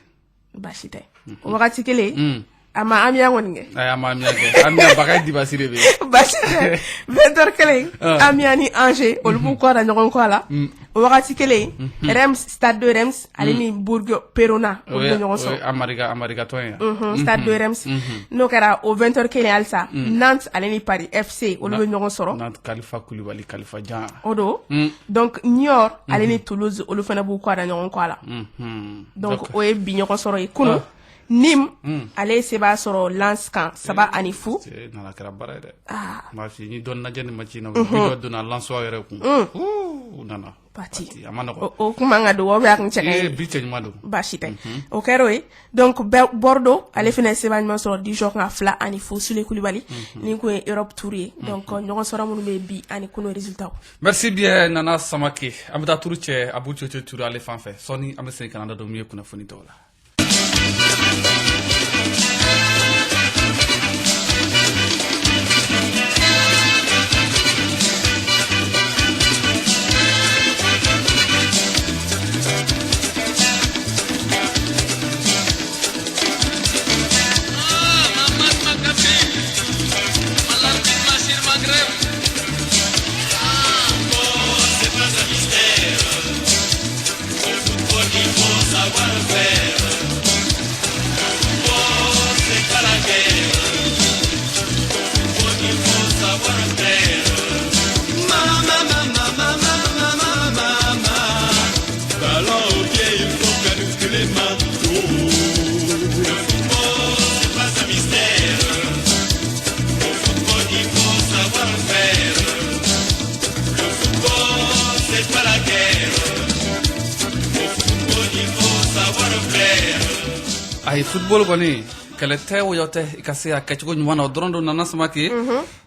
Baasi tɛ. O wagati kelen a ma Amiens kɔni kɛ. A ma Amiens kɛ. Amiens Bakary Dibasi de bɛ yen. Baasi tɛ. 20h kelen Amiens ni Angers olu b'u kɔ da ɲɔgɔn kɔ la. O wagati kelen Reims Stade de Reims ale ni Bourg-Perona olu bɛ ɲɔgɔn sɔrɔ. Amerika tɔn ye. Stade de Reims n'o kɛra o 20h kelen halisa Nantes ale ni Paris FC olu bɛ ɲɔgɔn sɔrɔ. Nantes Khalifa Koulibaly Khalifa Jan. O don donc Niort ale ni Toulouse olu fana b'u kɔ da ɲɔgɔn kɔ la. Donc o ye bi ɲɔgɔn sɔrɔ ye kunu Nîmes ale seba sɔrɔ lance kan 3-0 nana kɛra bara dɛ ah ma fi ni don najɛ ni match na bi dɔ donna lance yɛrɛ kun nana parti amana ko o kuma nga do wobe ak cɛkɛ bi cɛ ɲuman don baasi tɛ o kɛra o ye donc Bordeaux ale fɛnɛ seba ɲuman sɔrɔ Dijon kan 2-0 Sule Kulibali ni ko ye Europe tour ye donc ɲɔgɔn sɔrɔ minnu bɛ bi ani kuno résultat merci bien Nana Samake an bɛ taa turu cɛ Abu Cote Touré ale fan fɛ sɔni an bɛ segin kana da dɔ min ye kunnafoni tɔw la ay football kɔni kɛlɛ tɛ woyɔ tɛ i ka se a kɛcogo ɲuman na o dɔrɔn don Nana Samake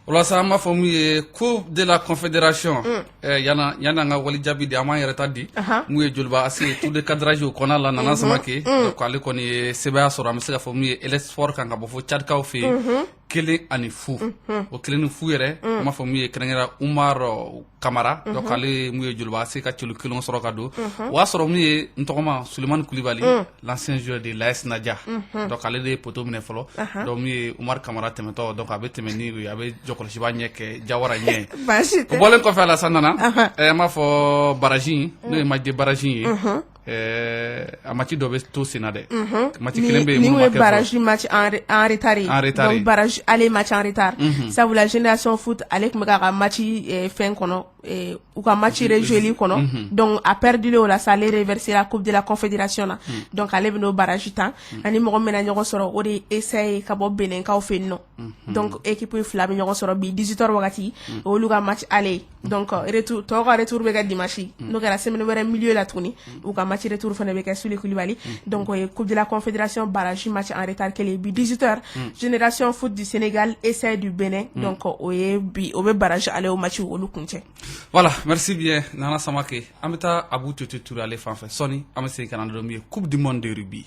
o la sa an b'a fɔ min ye Coupe de la Confédération yana an ka wali jaabi di an b'an yɛrɛ ta di mun ye joliba ase tout de cadrage o kɔnɔna la Nana Samake donc ale kɔni ye sɛbɛya sɔrɔ an bɛ se ka fɔ min ye LS Sport kan ka bɔ fo Tchadkaw fɛ yen 1-0 o 1-0 yɛrɛ an b'a fɔ min ye kɛrɛnkɛrɛn Umar Kamara donc ale mun ye joliba ase ka celu 1 sɔrɔ ka don o y'a sɔrɔ min ye n tɔgɔma Sulemani Kulibali l'ancien joueur de l'AS Nadia donc ale de ye poto minɛ fɔlɔ donc min ye Umar Kamara tɛmɛtɔ donc a bɛ tɛmɛ ni a bɛ jɔkɔlɔsiba ɲɛ kɛ Jawara ɲɛ o bɔlen kɔfɛ a la sa Nana an b'a fɔ baraji n'o ye match de baraji ye a match dɔ bɛ to sen na dɛ match kelen bɛ yen minnu ma kɛ baraji match en retard donc baraji ale match en retard sabula Génération Foot ale tun bɛ k'a ka match fɛn kɔnɔ u ka match rejoueli kɔnɔ donc a perdu o la sa ale reversé la Coupe de la Confédération na donc ale bɛ n'o baraji tan ani mɔgɔ min bɛna ɲɔgɔn sɔrɔ o de ye essaye ka bɔ Beninkaw fɛ yen nɔ donc équipe fila bɛ ɲɔgɔn sɔrɔ bi 18h wagati olu ka match aller donc retour tɔw ka retour bɛ kɛ dimanche n'o kɛra semaine wɛrɛ milieu la tuguni u ka match retour fana bɛ kɛ Sule Kulibali donc Coupe de la Confédération barrage match en retard kelen bi 18h Génération Foot du Sénégal essaye du Bénin donc o ye bi o bɛ barrage aller au match olu kuncɛ voilà merci bien Nana Samake an bɛ taa Abu Cote Touré ale fan fɛ sɔni an bɛ segin ka na dɔ min ye Coupe du Monde de rugby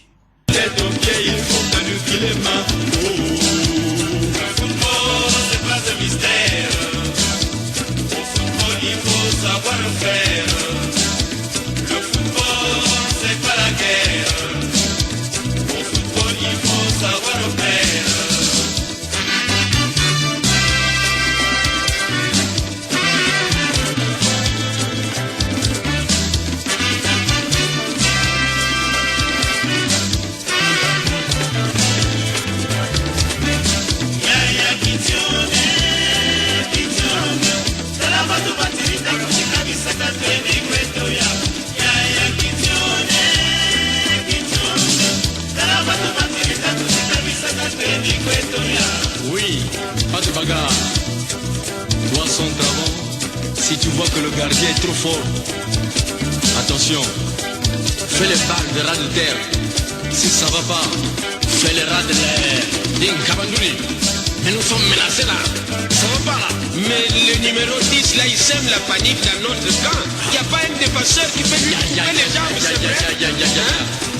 Oui, pas de bagarre. Doigt son travail. Si tu vois que le gardien est trop fort, attention. Fais les balles de ras de terre. Si ça va pas, fais les rats de l'air. Ding Kabandouli. Mais nous sommes menacés là. Ça va pas là. Mais le numéro 10 là, il sème la panique dans notre camp. Y a pas un défenseur qui fait lui couper les jambes, c'est vrai.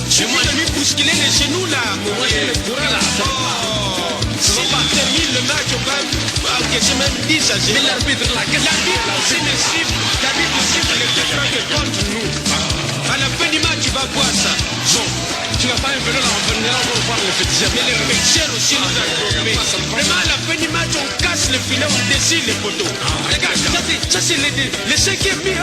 C'est moi de lui bousculer les genoux là. Moi j'ai le courant là. Si on termine le match, on va encaisser même 10 à 0. Mais l'arbitre là, l'arbitre aussi ne siffle. L'arbitre siffle les deux contre nous. À la fin du match, tu vas voir ça. Bon, tu vas pas venir là, on va voir le féticheur. Mais les féticheurs aussi nous ont trompés. Vraiment, à la fin du match, on casse le filet, on dessine les poteaux. Regarde, ça c'est les 5e but.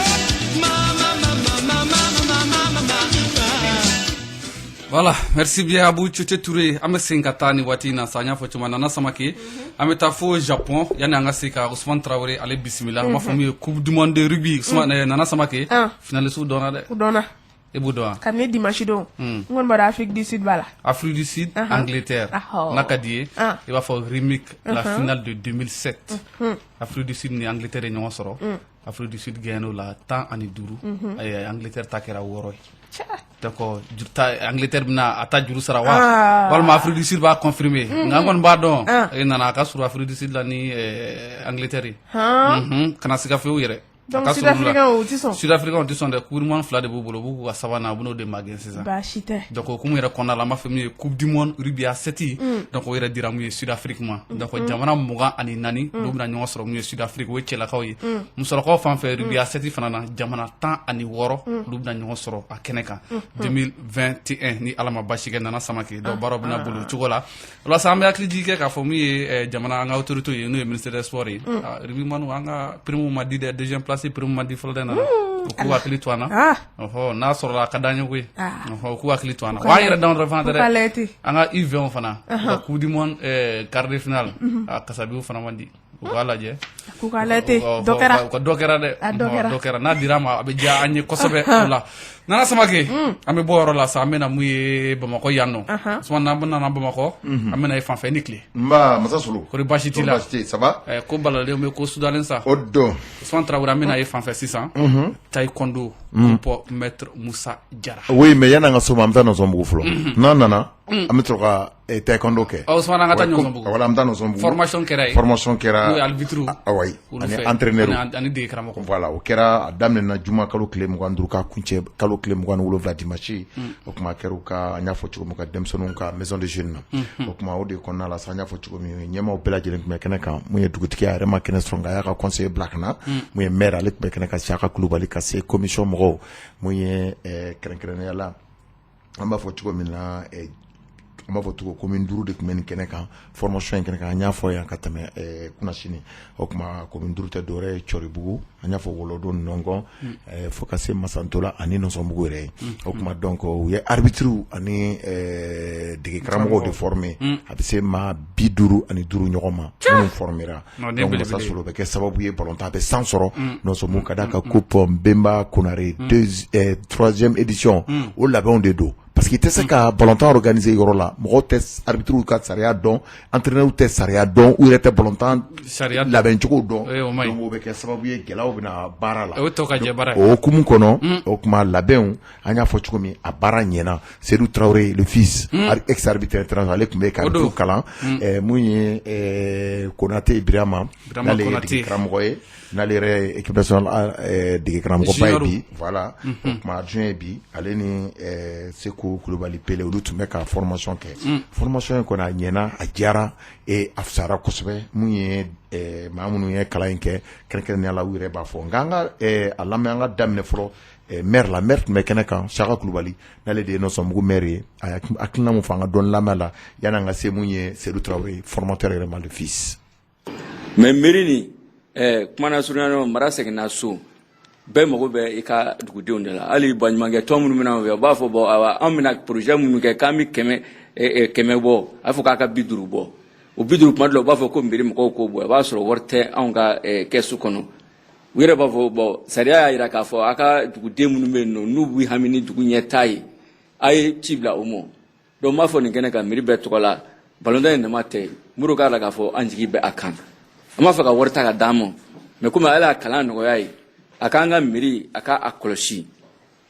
Voilà, merci bien Abu Cote Touré. An bɛ segin ka taa ni waati in na sa n y'a fɔ cogo min na Nana Samake an bɛ taa fo Japon yanni an ka se ka Ousmane Traoré ale bisimila an b'a fɔ min ye Coupe du Monde de rugby Nana Samake finaliste dɔnna dɛ. U dɔnna. et Boudoua. Comme dimanche don. On va Afrique du Sud voilà. Afrique du Sud, Angleterre. Nakadie. Il va faire remake la finale de 2007. Afrique du Sud ni Angleterre et non soro. Afrique du Sud gagne la temps ani duru. Et Angleterre takera woro. Donc Angleterre bina ata juru sara wa. Walma Afrique du Sud va confirmer. Ngangon ba don. E nana ka sur Afrique du Sud la ni Angleterre. Kana sika fe yere. Donc Sud-Africain ou Tisson. Sud-Africain Tisson de courement fla de bobolo bu ka savana buno de magen c'est ça. Ba chite. Donc ko yere konna la ma fami coupe du monde rugby à 7 donc o yere diramu Sud-Afrique ma. Donc jamana muga ani nani do bina nyon soro mu Sud-Afrique we chela kawyi. Musoro ko fan fe rugby à 7 fanana jamana temps ani woro do bina nyon soro a keneka 2021 ni alama bashike nana samaki do baro bina bulu chugola. La sambe akli dike ka fomi jamana nga autorité no ministère des sports rugby manu anga primo ma di deuxième place pour ma di foldena ku akli toana na soro la kadanyo wi ku akli toana wa yere down revendre anga Yves fana ku di mon quart de finale kasabi fana mandi wala je ku kalete dokera de dokera na dirama be ja anye kosobe la nana samake ame boro la sa amena muye bamako yanno so na bamako amena e fanfe nikli mba masasulu ko bashiti la ça va ko balale me ko soudanen sa oddo so tra amena e fanfe 600 taekwondo pour maître Moussa Diarra oui mais yana nga so mamta no zombu flo nana ametroka taekwondo ke so na ngata nyozombu wala amta no zombu formation kera oui albitru awai ani entraîneur ani de kramo ko voilà o kera damne na juma kalo kle mo gandur ka kunche kalo kle mo gan wolo vladimachi o kuma keru ka anya fo chuko mo ka demsonu ka maison de jeunes o kuma o de konna la sanya fo chuko mi nyema o bela jelen me keneka mo ye dugutiki ya rema kene stronga ya ka conseiller black na mo ye maire alek be keneka chaka klubali ka se commission mo mo ye kren ya la amba fo chuko mi na ma fɔ tugo commune duru de kun bɛ nin kɛnɛ kan formation in kɛnɛ kan an y'a fɔ yan ka tɛmɛ kunasini o kuma commune duru tɛ dɔwɛrɛ ye Cɔribugu an y'a fɔ Wolodon Nɔngɔn fo ka se Masantola ani Nɔnsɔnbugu yɛrɛ ye o kuma donc u ye arbitre ani dege karamɔgɔw de former a bɛ se maa 55 ɲɔgɔn ma minnu formera donc masa solo bɛ kɛ sababu ye ballon tan a bɛ san sɔrɔ Nɔnsɔnbugu ka da ka coupe Mbemba Konare 3e édition o labɛnw de don parce que tɛ se ka ballon-tan organiser yɔrɔ la mɔgɔw tɛ arbitre ka sariya dɔn entraîneur tɛ sariya dɔn u yɛrɛ tɛ ballon-tan labɛn cogo dɔn donc o bɛ kɛ sababu ye gɛlɛyaw bɛna baara la o hukumu kɔnɔ o kuma labɛnw an y'a fɔ cogo min a baara ɲɛna Seydou Traoré le fils ex arbitre international ale tun bɛ ka arbitre kalan mun ye Konate Ibrahima n'ale ye dege karamɔgɔ ye n'ale yɛrɛ équipe nationale dege karamɔgɔba ye bi voilà o kuma adjoint ye bi ale ni Seko Kulubali Pele olu tun bɛ ka formation kɛ formation in kɔni a ɲɛna a diyara a fisara kosɛbɛ mun ye maa minnu ye kalan in kɛ kɛrɛnkɛrɛnnenya la u yɛrɛ b'a fɔ nka an ka a lamɛn an ka daminɛ fɔlɔ maire la maire tun bɛ kɛnɛ kan Saka Kulubali n'ale de ye Nɔnsɔnbugu maire ye a hakilina mun fɔ an ka dɔɔni lamɛn la yanni an ka se mun ye Seydou Traoré formateur yɛrɛ ma le fils mais mairie ni kumana surunya mara seginna so bɛɛ mago bɛ i ka dugudenw de la hali baɲumankɛ tɔn minnu bɛna fɛ u b'a fɔ bɔn an bɛna projet minnu kɛ k'an bɛ kɛmɛ bɔ a fɔ k'a ka 50 bɔ o 50 kuma dɔ la u b'a fɔ ko mairie mɔgɔw k'o bɔ i b'a sɔrɔ wari tɛ anw ka kɛsu kɔnɔ u yɛrɛ b'a fɔ bɔn sariya y'a jira k'a fɔ a ka duguden minnu bɛ yen nɔ n'u bɛ hami ni dugu ɲɛtaa ye a ye ci bila o ma donc n b'a fɔ nin kɛnɛ kan mairie bɛɛ tɔgɔ la ballon-tan in dama tɛ muru k'a la k'a fɔ an jigi bɛ a kan an b'a fɛ ka wari ta ka d'an ma mais komi ale y'a kalan nɔgɔya ye a k'an ka mairie a ka a kɔlɔsi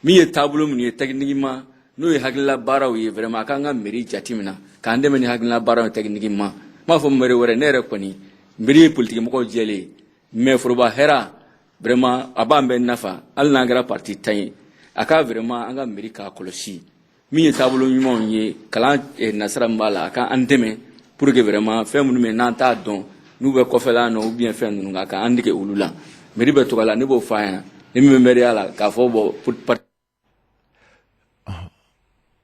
min ye taabolo minnu ye techniquement n'o ye hakilila baaraw ye vraiment a k'an ka mairie jate minɛ k'an dɛmɛ ni hakilila baaraw ye techniquement n b'a fɔ mairie wɛrɛ ne yɛrɛ kɔni mairie ye politique mɔgɔw jɛlen mais foroba hɛra vraiment a b'an bɛɛ nafa hali n'an kɛra parti tan ye a ka vraiment an ka mairie k'a kɔlɔsi min ye taabolo ɲumanw ye kalan nasira min b'a la a k'an dɛmɛ pour que vraiment fɛn minnu bɛ n'an t'a dɔn n'u bɛ kɔfɛla nɔ ou bien fɛn ninnu ka k'an dege olu la mairie bɛ tɔgɔ la ne b'o fɔ a ɲɛna ni min bɛ mairie la k'a fɔ bɔ pour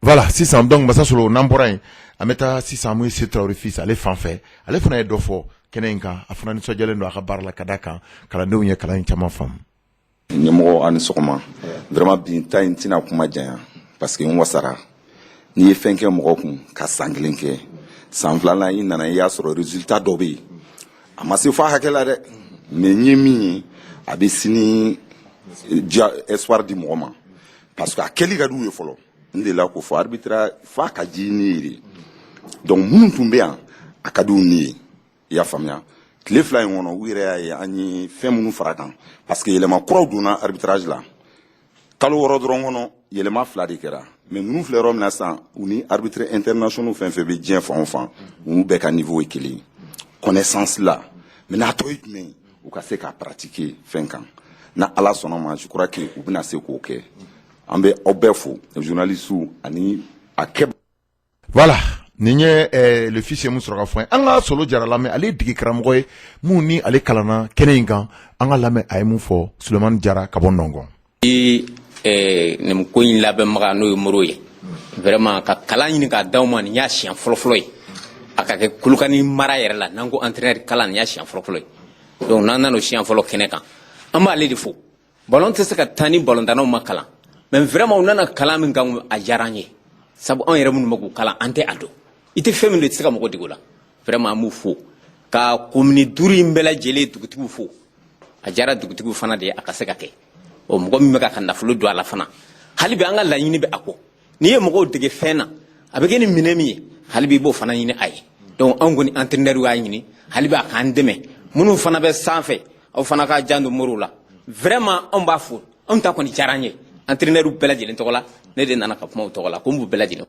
voilà sisan donc masa solo n'an bɔra yen an bɛ taa sisan mun ye Seydou Traoré fils ale fan fɛ ale fana ye dɔ fɔ kɛnɛ in kan a fana nisɔndiyalen don a ka baara la ka d'a kan kalandenw ye kalan in caman faamu ɲɛmɔgɔ ani sɔgɔma vraiment bi ta in tɛna kuma janya parce que n wasara n'i ye fɛn kɛ mɔgɔ kun ka san kelen kɛ san filanan i nana i y'a sɔrɔ résultat dɔ bɛ yen a ma se fɔ a hakɛ la dɛ mais n ye min ye a bɛ sini espoir di mɔgɔ ma parce que a kɛli ka d'u ye fɔlɔ n delila k'o fɔ arbitrage f'a ka di ni ye de donc minnu tun bɛ yan a ka d'u ni ye i y'a faamuya tile 2 in kɔnɔ u yɛrɛ y'a ye an ye fɛn minnu fara kan parce que yɛlɛma kuraw donna arbitrage la kalo 6 dɔrɔn kɔnɔ yɛlɛma 2 de kɛra mais ninnu filɛ yɔrɔ min na sisan u ni arbitre internationaux fɛn fɛn bɛ diɲɛ fan o fan u bɛɛ ka niveau ye kelen connaissance la mais n'a tɔ ye jumɛn u ka se k'a pratiquer fɛn kan na ala sɔnna ma je crois que u bɛna se k'o kɛ an bɛ aw bɛɛ fo journalistes ani a kɛ. Voilà. Nin ye le fils ye mun sɔrɔ ka fɔ ye an ka Solo Jara lamɛn ale ye digi karamɔgɔ ye mun ni ale kalanna kɛnɛ in kan an ka lamɛn a ye mun fɔ Sulemani Jara ka bɔ Nɔngɔn. nin ko in labɛnbaga n'o ye Moro ye vraiment ka kalan ɲini k'a d'aw ma nin y'a siɲɛ fɔlɔfɔlɔ ye a ka kɛ Kolokani mara yɛrɛ la n'an ko entraîneur kalan nin y'a siɲɛ fɔlɔfɔlɔ ye donc n'an nana o siɲɛ fɔlɔ kɛnɛ kan an b'ale de fo ballon tɛ se ka taa ni ballontannaw ma kalan mais vraiment u nana kalan min kan a diyara an ye sabu an yɛrɛ minnu bɛ k'u kalan an tɛ a dɔn i tɛ fɛn min don i tɛ se ka mɔgɔ dege o la vraiment an b'u fo ka commune 5 in bɛɛ lajɛlen dugutigiw fo a diyara dugutigiw fana de ye a ka se ka kɛ o mɔgɔ min bɛ ka nafolo don a la fana hali bi an ka laɲini bɛ a kɔ n'i ye mɔgɔw dege fɛn na a bɛ kɛ ni minɛ min ye hali bi i b'o fana ɲini a ye donc an kɔni entraîneur y'a ɲini hali bi a k'an dɛmɛ minnu fana bɛ sanfɛ aw fana ka jan don Morow la vraiment an b'a fo anw ta kɔni diyara an ye entraîneur bɛɛ lajɛlen tɔgɔ la ne de nana ka kuma o tɔgɔ la ko n b'u bɛɛ lajɛlen.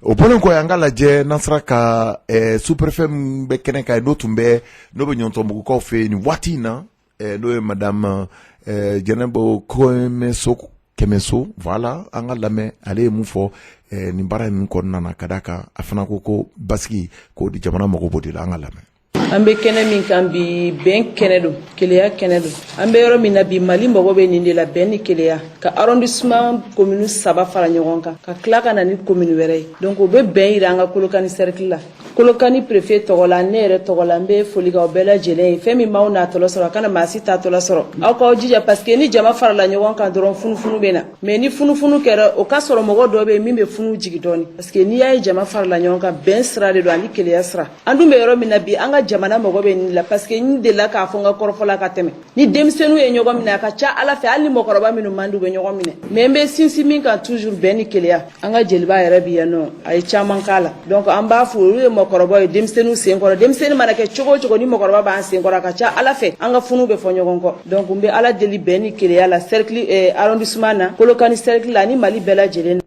O bɔlen kɔ an ka lajɛ n'an sera ka sous-préfet min bɛ kɛnɛ kan n'o bɛ Ɲɔntɔnbugukaw fɛ yen nin waati in na n'o ye madame Jɛnɛba Kɛmɛso voilà an ka lamɛn ale ye mun fɔ nin baara in kɔnɔna na ka d'a kan a fana ko basigi k'o di jamana mago b'o de la an ka lamɛn. An bɛ kɛnɛ min kan bi bɛn kɛnɛ don keleya kɛnɛ don an bɛ yɔrɔ min na bi Mali mago bɛ nin de la bɛn ni keleya ka arrondissement commune 3 fara ɲɔgɔn kan ka tila ka na ni commune wɛrɛ ye donc o bɛ bɛn yira an ka Kolokani cercle la Kolokani préfet tɔgɔ la ne yɛrɛ tɔgɔ la n bɛ foli k'aw bɛɛ lajɛlen ye fɛn min b'aw natɔla sɔrɔ a kana maa si tatɔla sɔrɔ aw k'aw jija parce que ni jama farala ɲɔgɔn kan dɔrɔn funufunu bɛ na mais ni funufunu kɛra o ka sɔrɔ mɔgɔ dɔ bɛ yen min bɛ funu jigi dɔɔni parce que n'i y'a ye jama farala ɲɔgɔn kan bɛn sira de don ani keleya sira an dun bɛ yɔrɔ min na bi an ka jamana mɔgɔ bɛ nin la parce que n delila k'a fɔ n ka kɔrɔfɔla ka tɛmɛ ni denmisɛnninw ye ɲɔgɔn minɛ a ka ca ala fɛ hali ni mɔgɔkɔrɔba minnu man di u bɛ ɲɔgɔn minɛ mais n bɛ sinsin min kan toujours bɛn ni keleya an ka jeliba yɛrɛ bi yan nɔ a ye caman k'a la donc an b'a fɔ olu ye mɔgɔkɔrɔbaw ye denmisɛnninw senkɔrɔ denmisɛnnin mana kɛ cogo o cogo ni mɔgɔkɔrɔba b'an senkɔrɔ a ka ca ala fɛ an ka funu bɛ fɔ ɲɔgɔn kɔ donc n bɛ ala deli bɛn ni keleya la cercle arrondissement na Kolokani cercle la ani Mali bɛɛ lajɛlen.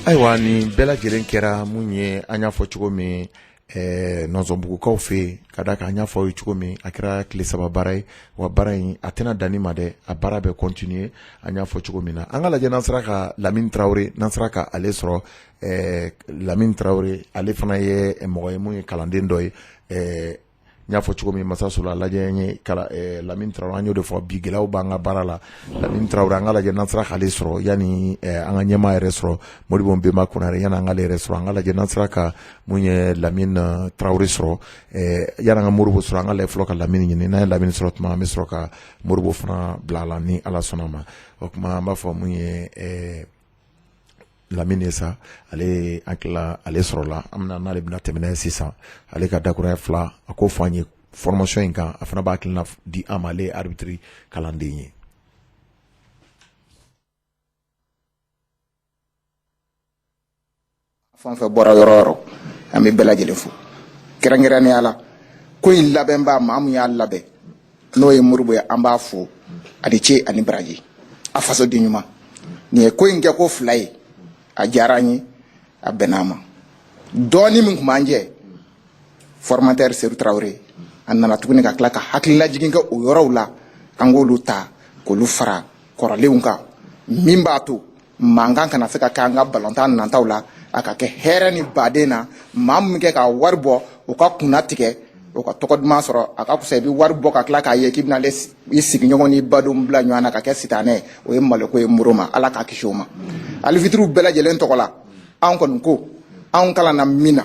Ayiwa nin bɛɛ lajɛlen kɛra mun ye an y'a fɔ cogo min Nɔnzɔnbugukaw fɛ yen ka d'a kan an y'a fɔ aw ye cogo min a kɛra tile 3 baara ye wa baara in a tɛna danni ma dɛ a baara bɛ continuer an y'a fɔ cogo min na an ka lajɛ n'an sera ka Lamine Traoré n'an sera ka ale sɔrɔ Lamine Traoré ale fana ye mɔgɔ ye mun ye kalanden dɔ ye n y'a fɔ cogo min Masa Sula lajɛ n ye Lamine Traoré an y'o de fɔ bi gɛlɛyaw b'an ka baara la Lamine Traoré an ka lajɛ n'an sera k'ale sɔrɔ yanni an ka ɲɛmaa yɛrɛ sɔrɔ Modibo Nbenba Konare yanni an k'ale yɛrɛ sɔrɔ an ka lajɛ n'an sera ka mun ye Lamine Traoré sɔrɔ yanni an ka Modibo sɔrɔ an ka lajɛ fɔlɔ ka Lamine ɲini n'an ye Lamine sɔrɔ tuma an bɛ sɔrɔ ka Modibo fana bila a la ni Ala sɔnna ma o tuma an b'a fɔ mun ye Lamine ye sa ale hakilila ale sɔrɔla an bɛna n'ale bɛna tɛmɛ n'a ye sisan ale ka dakuraya 2 a k'o fɔ an ye formation in kan a fana b'a hakilina di an ma ale ye arbitre kalanden ye. Fɛn fɛn bɔra yɔrɔ o yɔrɔ an bɛ bɛɛ lajɛlen fo kɛrɛnkɛrɛnnenya la ko in labɛnbaa maa min y'a labɛn n'o ye Modibo ye an b'a fo a ni ce ani baraji a fasoden ɲuman nin ye ko in kɛ ko 2 ye a diyara an ye a bɛnna ma dɔɔni min tun b'an jɛ formateur Seydou Traoré an nana tuguni ka tila ka hakililajigin kɛ o yɔrɔw la an k'olu ta k'olu fara kɔrɔlenw kan min b'a to mankan kana se ka kɛ an ka balontan nantaw la a ka kɛ hɛrɛ ni baden na maa min kɛ ka wari bɔ o ka kunna tigɛ o ka tɔgɔ duman sɔrɔ a ka kusa i bɛ wari bɔ ka tila k'a ye k'i bɛna i sigiɲɔgɔn ni badenw bila ɲɔgɔn na ka kɛ sitanɛ o ye maloko ye Moro ma ala k'a kisi o ma alifitiriw bɛɛ lajɛlen tɔgɔ la anw kɔni ko anw kalanna min na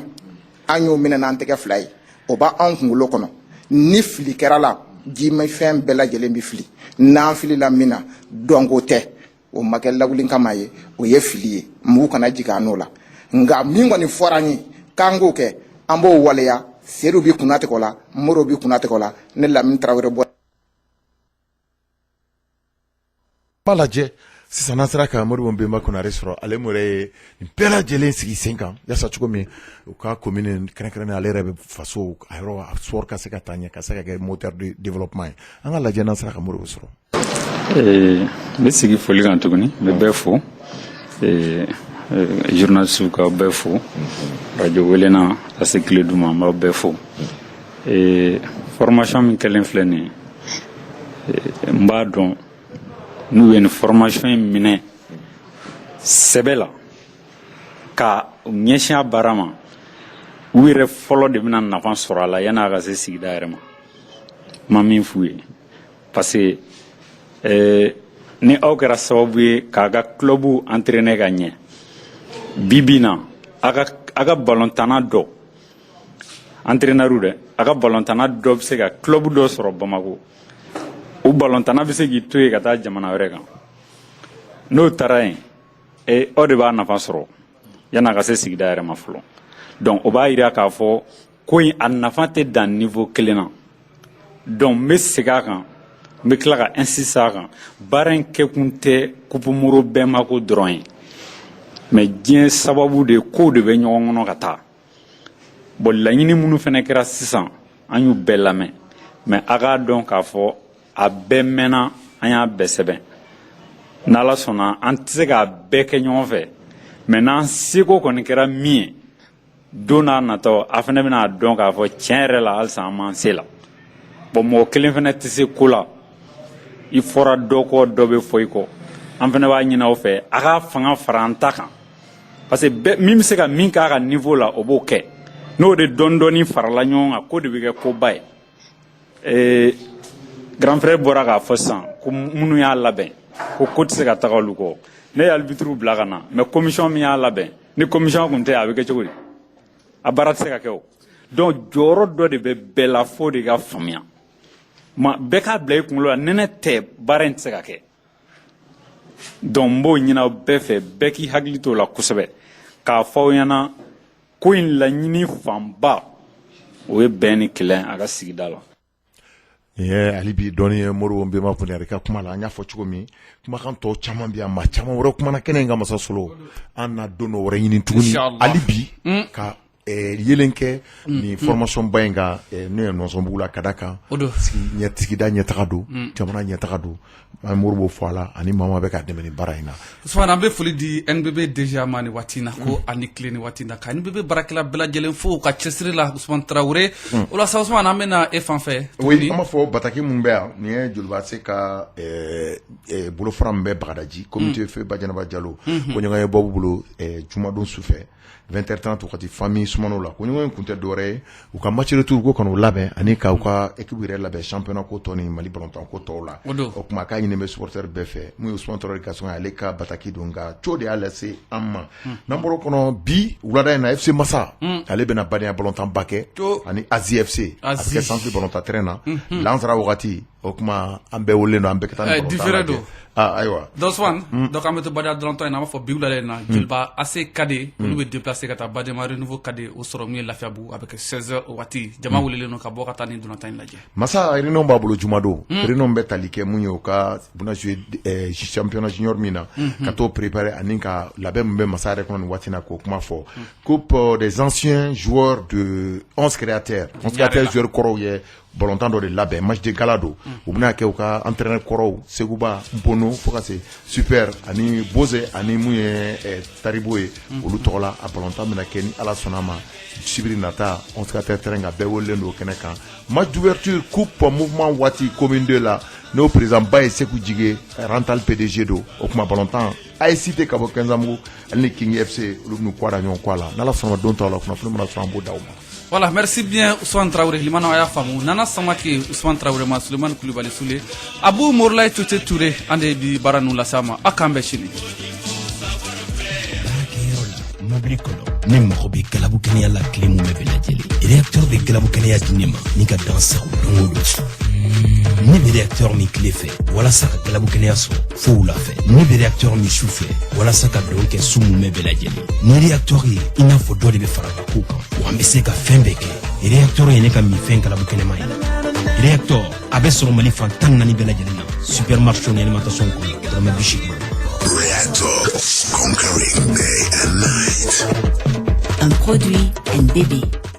an y'o minɛ n'an tɛgɛ 2 ye o b'anw kunkolo kɔnɔ ni fili kɛra la jimafɛn bɛɛ lajɛlen bɛ fili n'an filila min na dɔnko tɛ o ma kɛ lawuli kama ye o ye fili ye m'u kana jigin an n'o la nka min kɔni fɔra an ye k'an k'o kɛ an b'o waleya Seydou bi kunate ko la Moro bi kunate ko la ne Lamine Traoré bɔ b'a lajɛ sisan n'an sera ka Modibo Nbenba Konare sɔrɔ ale mo yɛrɛ ye nin bɛɛ lajɛlen sigi sen kan yaasa cogo min u ka commune kɛrɛnkɛrɛnnen ale yɛrɛ bɛ faso a yɔrɔ a sport ka se ka taa ɲɛ ka se ka kɛ moteur de développement ye an ka lajɛ n'an sera ka Modibo sɔrɔ. N bɛ sigi foli kan tuguni n bɛ bɛɛ fo journaliste ka bɛɛ fo radio welena a se tile duma n b'aw bɛɛ fo formation min kɛlen filɛ nin ye n b'a dɔn n'u ye nin formation in minɛ sɛbɛ la ka ɲɛsin a baara ma u yɛrɛ fɔlɔ de bɛna nafa sɔrɔ a la yan'a ka se sigida yɛrɛ ma ma min f'u ye parce que ni aw kɛra sababu ye k'a ka club entraîner ka ɲɛ bibi na a ka balontanna dɔ entraîneur dɛ a ka balontanna dɔ bɛ se ka club dɔ sɔrɔ Bamako o balontanna bɛ se k'i to yen ka taa jamana wɛrɛ kan n'o taara yen aw de b'a nafa sɔrɔ yan'a ka se sigida yɛrɛ ma fɔlɔ donc o b'a jira k'a fɔ ko in a nafa tɛ dan niveau kelen na donc n bɛ segin a kan n bɛ tila ka insister a kan baara in kɛkun tɛ Kupumoro Bɛnbako dɔrɔn ye mais diɲɛ sababu de kow de bɛ ɲɔgɔn kɔnɔ ka taa bon laɲini minnu fana kɛra sisan an y'u bɛɛ lamɛn mais a k'a dɔn k'a fɔ a bɛɛ mɛnna an y'a bɛɛ sɛbɛn n'Ala sɔnna an tɛ se k'a bɛɛ kɛ ɲɔgɔn fɛ mais n'an seko kɔni kɛra min ye don n'a nataw a fana bɛna dɔn k'a fɔ tiɲɛ yɛrɛ la halisa an m'an se la bon mɔgɔ kelen fana tɛ se ko la i fɔra dɔ kɔ dɔ bɛ fɔ i kɔ an fana b'a ɲini aw fɛ a ka fanga fara an ta kan parce que min bɛ se ka min k'a ka niveau la o b'o kɛ n'o de dɔɔni farala ɲɔgɔn kan ko de bɛ kɛ koba ye grand frère bɔra k'a fɔ sisan ko minnu y'a labɛn ko tɛ se ka taga olu kɔ ne ye arbitre bila ka na mais commission min y'a labɛn ni commission tun tɛ a bɛ kɛ cogo di a baara tɛ se ka kɛ o donc jɔyɔrɔ dɔ de bɛ bɛɛ la fo de ka faamuya bɛɛ k'a bila i kunkolo la nɛnɛ tɛ baara in tɛ se ka kɛ donc n b'o ɲini aw bɛɛ fɛ bɛɛ k'i hakili t'o la kosɛbɛ k'a fɔ aw ɲɛna ko in laɲini fanba o ye bɛn ni kɛlɛ a ka sigida la. hali bi dɔɔni ye Modibo Nbenba Konare ka kuma la an y'a fɔ cogo min kumakan tɔw caman bɛ yan maa caman wɛrɛ kumana kɛnɛ in ka masa Solo an na don dɔ wɛrɛ ɲini tuguni hali bi ka yelen kɛ ni formation ba in kan n'o ye Nɔnsɔnbugu la ka da kan sigida ɲɛtaga don jamana ɲɛtaga don an Modibo fɔ a la ani maa bɛ ka dɛmɛ ni baara in na. Usman an bɛ foli di NBB DG ma ni waati in na ko ani tile ni waati in na ka NBB baarakɛla bɛɛ lajɛlen fo ka cɛsiri la Usman Traoré o la sa Usman an bɛna e fan fɛ. oui an b'a fɔ Bataki mun bɛ yan nin ye Joliba Se ka bolofara min bɛ Bagadaji comité feu Bajanaba Jalo ko ɲɔgɔn ye bɔ bolo jumadon sufɛ 20h30 wakati famille sumano la ko ɲɔgɔn kun tɛ dɔwɛrɛ ye u ka match retour ko kanu labɛn ani ka u ka équipe yɛrɛ labɛn championnat ko tɔ ni Mali ballontan ko tɔw la o kuma k'a ɲini bɛ supporter bɛɛ fɛ mun ye Usman Traoré ka sɔn ale ka Bataki don nka co de y'a lase an ma n'an bɔra kɔnɔ bi wulada in na FC Massa ale bɛna badenya ballontan ba kɛ ani Azi FC a bɛ kɛ centre ballontan terrain na lansara wagati o kuma an bɛɛ wele don an bɛɛ ka taa ni ballontan lajɛ ayiwa Doswan donc an bɛ to badenya ballontan in na an b'a fɔ bi wulada in na Joliba AC Kade olu bɛ déplacer ka taa Badema Renouveau Kade o sɔrɔ min ye Lafiabugu a bɛ kɛ 16h o waati jama welelen don ka bɔ ka taa ni dunata in lajɛ. Massa réunion b'a bolo jumadon réunion bɛ tali kɛ mun ye o ka buna jouer championnat junior min na ka t'o préparer ani ka labɛn min bɛ Massa yɛrɛ kɔnɔ nin waati na k'o kuma fɔ coupe des anciens joueurs de 11 créateurs joueurs kɔrɔw ye ballontan dɔ de labɛn match de gala don u bɛna kɛ u ka entraîneur kɔrɔw Seguba Bono fo ka se super ani Boze ani mun ye Taribo ye olu tɔgɔ la a ballontan bɛna kɛ ni Ala sɔnna ma sibiri nata 11 créateurs terrain ka bɛɛ welelen don kɛnɛ kan match d'ouverture coupe mouvement waati commune 2 la n'o président ba ye Seku Jige Rental PDG don o kuma ballontan a ye cité ka bɔ Kɛnzamugu ale ni King FC olu bɛna kɔda ɲɔgɔn kɔ a la n'Ala sɔnna don tɔw la kunnafoni mana sɔrɔ an b'o d'aw ma. Voilà, merci bien Ousmane Traoré. Limana aya famu. Nana Samake Ousmane Traoré ma Suleiman Koulibaly Soule. Abou Morlaye Tute Touré ande bi baranu la sama akambe chini. Mobili kono ni mɔgɔ bɛ galabu kɛnɛya la tile mun bɛɛ lajɛlen réacteur bɛ galabu kɛnɛya di ne ma ni ka dan sago don o don ne bɛ réacteur min tile fɛ walasa ka galabu kɛnɛya sɔrɔ fo wula fɛ ne bɛ réacteur min su fɛ walasa ka don kɛ su mun bɛɛ lajɛlen ni réacteur ye i n'a fɔ dɔ de bɛ fara ka ko kan wa an bɛ se ka fɛn bɛɛ kɛ réacteur ye ne ka mifɛn kalabu kɛnɛma ye réacteur a bɛ sɔrɔ mali fan 14 bɛɛ lajɛlen na supermarché ni alimentation kɔnɔ dɔrɔmɛ 80. Reactor, conquering day and night. Un produit NDB.